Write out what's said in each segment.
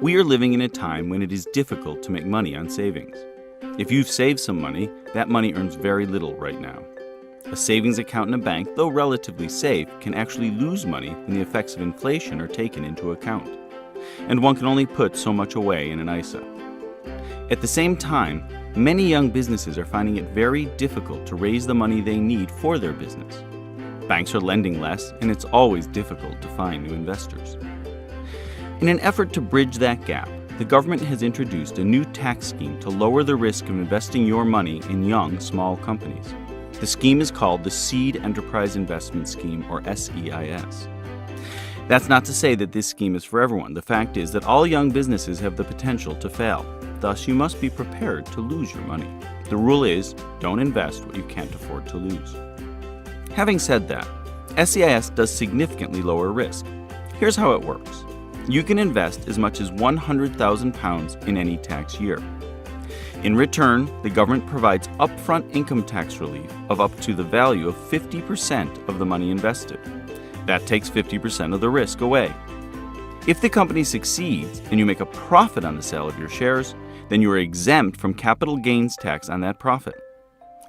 We are living in a time when it is difficult to make money on savings. If you've saved some money, that money earns very little right now. A savings account in a bank, though relatively safe, can actually lose money when the effects of inflation are taken into account. And one can only put so much away in an ISA. At the same time, many young businesses are finding it very difficult to raise the money they need for their business. Banks are lending less, and it's always difficult to find new investors. In an effort to bridge that gap, the government has introduced a new tax scheme to lower the risk of investing your money in young, small companies. The scheme is called the Seed Enterprise Investment Scheme, or SEIS. That's not to say that this scheme is for everyone. The fact is that all young businesses have the potential to fail. Thus, you must be prepared to lose your money. The rule is, don't invest what you can't afford to lose. Having said that, SEIS does significantly lower risk. Here's how it works. You can invest as much as £100,000 in any tax year. In return, the government provides upfront income tax relief of up to the value of 50% of the money invested. That takes 50% of the risk away. If the company succeeds and you make a profit on the sale of your shares, then you are exempt from capital gains tax on that profit.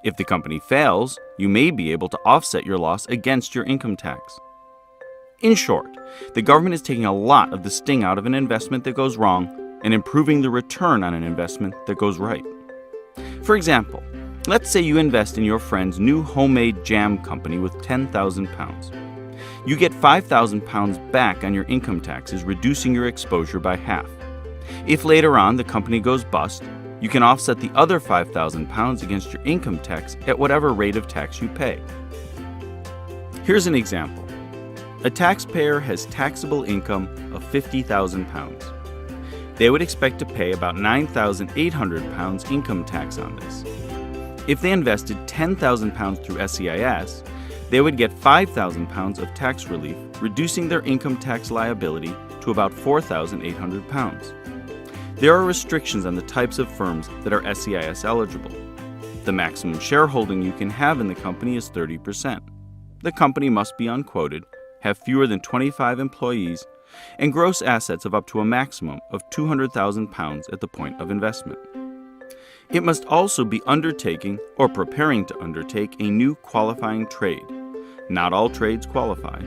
If the company fails, you may be able to offset your loss against your income tax. In short, the government is taking a lot of the sting out of an investment that goes wrong and improving the return on an investment that goes right. For example, let's say you invest in your friend's new homemade jam company with £10,000. You get £5,000 back on your income taxes, reducing your exposure by half. If later on the company goes bust, you can offset the other £5,000 against your income tax at whatever rate of tax you pay. Here's an example. A taxpayer has taxable income of £50,000. They would expect to pay about £9,800 income tax on this. If they invested £10,000 through SEIS, they would get £5,000 of tax relief, reducing their income tax liability to about £4,800. There are restrictions on the types of firms that are SEIS eligible. The maximum shareholding you can have in the company is 30%. The company must be unquoted, have fewer than 25 employees, and gross assets of up to a maximum of £200,000 at the point of investment. It must also be undertaking or preparing to undertake a new qualifying trade. Not all trades qualify.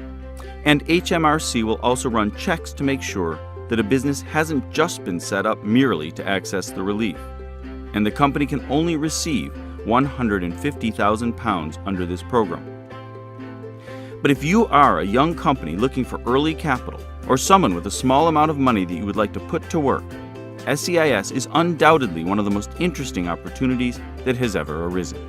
And HMRC will also run checks to make sure that a business hasn't just been set up merely to access the relief, and the company can only receive £150,000 under this program. But if you are a young company looking for early capital, or someone with a small amount of money that you would like to put to work, SEIS is undoubtedly one of the most interesting opportunities that has ever arisen.